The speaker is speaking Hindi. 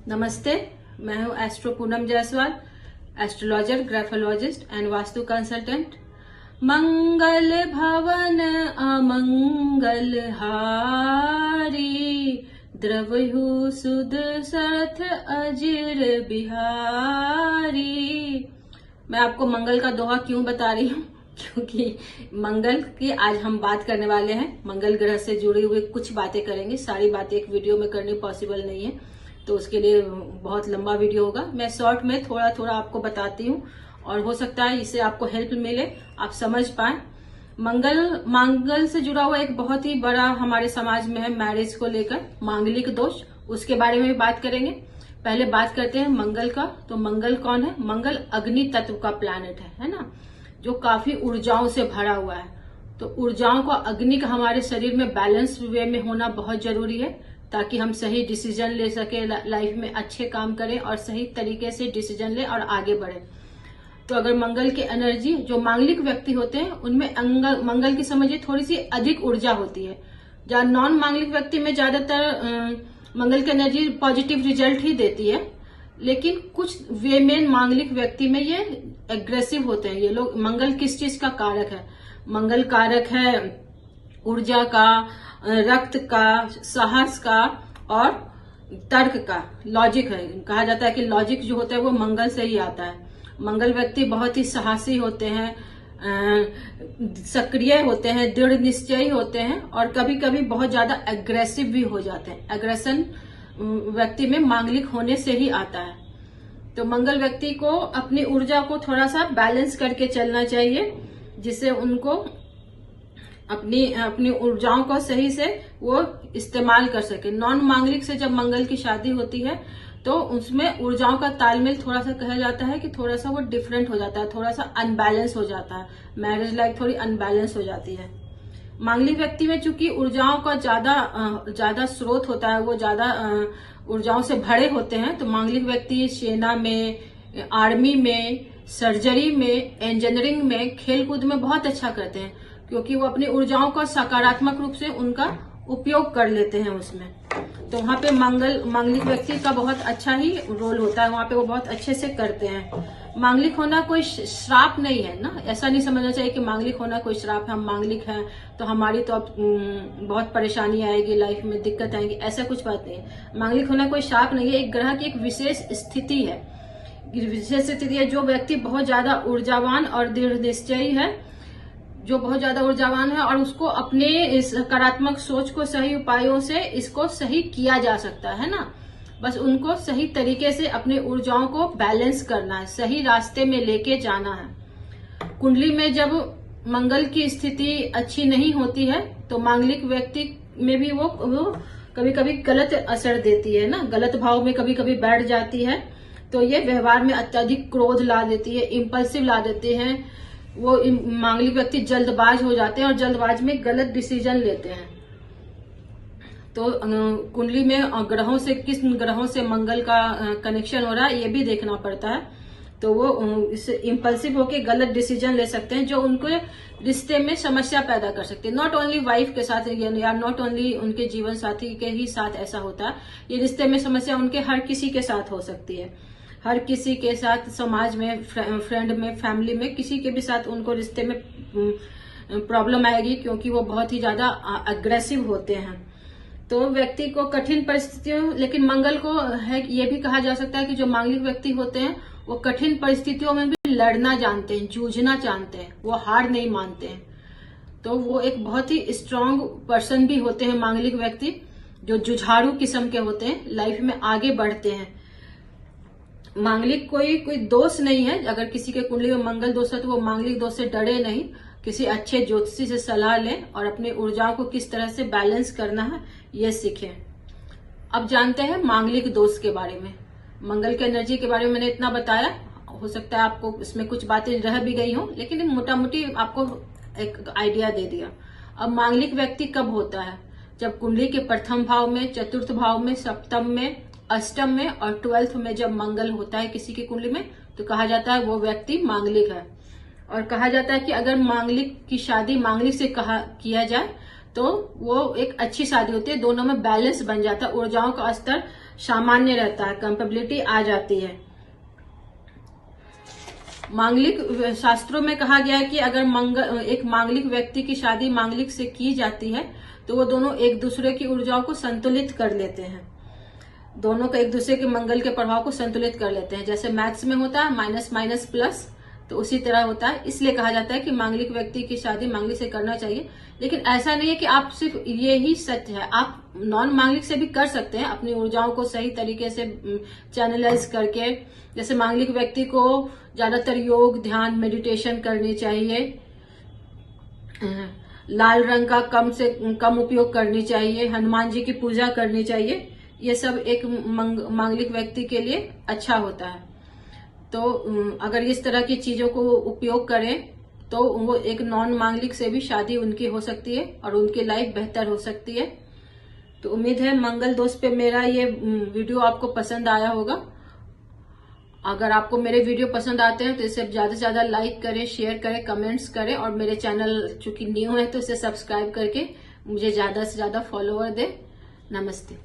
नमस्ते, मैं हूँ astro Poonam Jaiswal, astrologer, graphologist and vastu consultant. मंगल भवन अमंगल हारी, द्रवहु सुध सथ अजिर बिहारी। मैं आपको मंगल का दोहा क्यों बता रही हूँ? क्योंकि मंगल की आज हम बात करने वाले हैं। मंगल ग्रह से जुड़ी हुई कुछ बातें करेंगे। सारी बातें एक वीडियो में करनी पॉसिबल नहीं है, तो उसके लिए बहुत लंबा वीडियो होगा। मैं शॉर्ट में थोड़ा थोड़ा आपको बताती हूँ और हो सकता है इससे आपको हेल्प मिले, आप समझ पाए। मंगल से जुड़ा हुआ एक बहुत ही बड़ा हमारे समाज में है मैरिज को लेकर मांगलिक दोष, उसके बारे में भी बात करेंगे। पहले बात करते हैं मंगल का। तो मंगल कौन है? मंगल अग्नि तत्व का प्लैनेट है ना, जो काफी ऊर्जाओं से भरा हुआ है। तो ऊर्जाओं का, अग्नि का हमारे शरीर में बैलेंस वे में होना बहुत जरूरी है, ताकि हम सही डिसीजन ले सके, लाइफ में अच्छे काम करें और सही तरीके से डिसीजन ले और आगे बढ़े। तो अगर मंगल की एनर्जी, जो मांगलिक व्यक्ति होते हैं उनमें मंगल की समझिए थोड़ी सी अधिक ऊर्जा होती है। जहाँ नॉन मांगलिक व्यक्ति में ज्यादातर मंगल की एनर्जी पॉजिटिव रिजल्ट ही देती है, लेकिन कुछ वे में मांगलिक व्यक्ति में ये एग्रेसिव होते हैं। ये लोग, मंगल किस चीज का कारक है? मंगल कारक है ऊर्जा का, रक्त का, साहस का और तर्क का, लॉजिक है। कहा जाता है कि लॉजिक जो होता है वो मंगल से ही आता है। मंगल व्यक्ति बहुत ही साहसी होते हैं, सक्रिय होते हैं, दृढ़ निश्चयी होते हैं और कभी कभी बहुत ज्यादा एग्रेसिव भी हो जाते हैं। एग्रेशन व्यक्ति में मांगलिक होने से ही आता है। तो मंगल व्यक्ति को अपनी ऊर्जा को थोड़ा सा बैलेंस करके चलना चाहिए, जिससे उनको अपनी ऊर्जाओं को सही से वो इस्तेमाल कर सके। नॉन मांगलिक से जब मंगल की शादी होती है तो उसमें ऊर्जाओं का तालमेल थोड़ा सा कहा जाता है कि थोड़ा सा वो डिफरेंट हो जाता है, थोड़ा सा अनबैलेंस हो जाता है। मैरिज लाइफ थोड़ी अनबैलेंस हो जाती है। मांगलिक व्यक्ति में चूंकि ऊर्जाओं का ज्यादा स्रोत होता है, वो ज्यादा ऊर्जाओं से भरे होते हैं, तो मांगलिक व्यक्ति सेना में, आर्मी में, सर्जरी में, इंजीनियरिंग में, खेलकूद में बहुत अच्छा करते हैं, क्योंकि वो अपनी ऊर्जाओं का सकारात्मक रूप से उनका उपयोग कर लेते हैं उसमें। तो वहां पे मांगलिक व्यक्ति का बहुत अच्छा ही रोल होता है, वहां पे वो बहुत अच्छे से करते हैं। मांगलिक होना कोई श्राप नहीं है ना, ऐसा नहीं समझना चाहिए कि मांगलिक होना कोई श्राप है। हम मांगलिक हैं तो हमारी तो अब बहुत परेशानी आएगी, लाइफ में दिक्कत आएगी, ऐसा कुछ बात नहीं है। मांगलिक होना कोई श्राप नहीं है, एक ग्रह की एक विशेष स्थिति है। विशेष स्थिति है, जो व्यक्ति बहुत ज्यादा ऊर्जावान और दृढ़ निश्चयी है, जो बहुत ज्यादा ऊर्जावान है और उसको अपने इस सकारात्मक सोच को सही उपायों से इसको सही किया जा सकता है ना। बस उनको सही तरीके से अपनी ऊर्जाओं को बैलेंस करना है, सही रास्ते में लेके जाना है। कुंडली में जब मंगल की स्थिति अच्छी नहीं होती है तो मांगलिक व्यक्ति में भी वो कभी कभी गलत असर देती है ना, गलत भाव में कभी कभी बैठ जाती है। तो ये व्यवहार में अत्यधिक क्रोध ला देती है, इम्पल्सिव ला देते हैं। वो मांगलिक व्यक्ति जल्दबाज हो जाते हैं और जल्दबाज में गलत डिसीजन लेते हैं। तो कुंडली में ग्रहों से, किस ग्रहों से मंगल का कनेक्शन हो रहा है ये भी देखना पड़ता है। तो वो इससे इम्पल्सिव होके गलत डिसीजन ले सकते हैं, जो उनको रिश्ते में समस्या पैदा कर सकते हैं। नॉट ओनली वाइफ के साथ या नॉट ओनली उनके जीवन साथी के ही साथ ऐसा होता है, ये रिश्ते में समस्या उनके हर किसी के साथ हो सकती है। हर किसी के साथ, समाज में, फ्रेंड में, फैमिली में, किसी के भी साथ उनको रिश्ते में प्रॉब्लम आएगी, क्योंकि वो बहुत ही ज्यादा अग्रेसिव होते हैं। तो व्यक्ति को कठिन परिस्थितियों, लेकिन मंगल को है ये भी कहा जा सकता है कि जो मांगलिक व्यक्ति होते हैं वो कठिन परिस्थितियों में भी लड़ना जानते हैं, जूझना जानते हैं, वो हार नहीं मानते हैं। तो वो एक बहुत ही स्ट्रांग पर्सन भी होते हैं मांगलिक व्यक्ति, जो जुझारू किस्म के होते हैं, लाइफ में आगे बढ़ते हैं। मांगलिक कोई दोष नहीं है। अगर किसी के कुंडली में मंगल दोष है तो वो मांगलिक दोष से डरे नहीं, किसी अच्छे ज्योतिषी से सलाह लें और अपनी ऊर्जाओं को किस तरह से बैलेंस करना है ये सीखें। अब जानते हैं मांगलिक दोष के बारे में। मंगल की एनर्जी के बारे में मैंने इतना बताया, हो सकता है आपको इसमें कुछ बातें रह भी गई हो, लेकिन मोटा मोटी आपको एक आइडिया दे दिया। अब मांगलिक व्यक्ति कब होता है? जब कुंडली के प्रथम भाव में, चतुर्थ भाव में, सप्तम में, अष्टम में और 12th में जब मंगल होता है किसी की कुंडली में, तो कहा जाता है वो व्यक्ति मांगलिक है। और कहा जाता है कि अगर मांगलिक की शादी मांगलिक से किया जाए तो वो एक अच्छी शादी होती है, दोनों में बैलेंस बन जाता है, ऊर्जाओं का स्तर सामान्य रहता है, कंपेबिलिटी आ जाती है। मांगलिक शास्त्रों में कहा गया है कि अगर एक मांगलिक व्यक्ति की शादी मांगलिक से की जाती है तो वो दोनों एक दूसरे की ऊर्जाओं को संतुलित कर लेते हैं, दोनों का एक दूसरे के मंगल के प्रभाव को संतुलित कर लेते हैं। जैसे मैथ्स में होता है माइनस माइनस प्लस, तो उसी तरह होता है। इसलिए कहा जाता है कि मांगलिक व्यक्ति की शादी मांगलिक से करना चाहिए। लेकिन ऐसा नहीं है कि आप सिर्फ ये ही सत्य है, आप नॉन मांगलिक से भी कर सकते हैं अपनी ऊर्जाओं को सही तरीके से चैनलाइज करके। जैसे मांगलिक व्यक्ति को ज्यादातर योग, ध्यान, मेडिटेशन करनी चाहिए, लाल रंग का कम से कम उपयोग करनी चाहिए, हनुमान जी की पूजा करनी चाहिए। ये सब एक मांगलिक व्यक्ति के लिए अच्छा होता है। तो अगर इस तरह की चीजों को उपयोग करें तो वो एक नॉन मांगलिक से भी शादी उनकी हो सकती है और उनकी लाइफ बेहतर हो सकती है। तो उम्मीद है मंगल दोष पे मेरा ये वीडियो आपको पसंद आया होगा। अगर आपको मेरे वीडियो पसंद आते हैं तो इसे ज्यादा से ज्यादा लाइक करें, शेयर करें, कमेंट्स करें और मेरे चैनल चूंकि न्यू है तो इसे सब्सक्राइब करके मुझे ज्यादा से ज्यादा फॉलोअर दे। नमस्ते।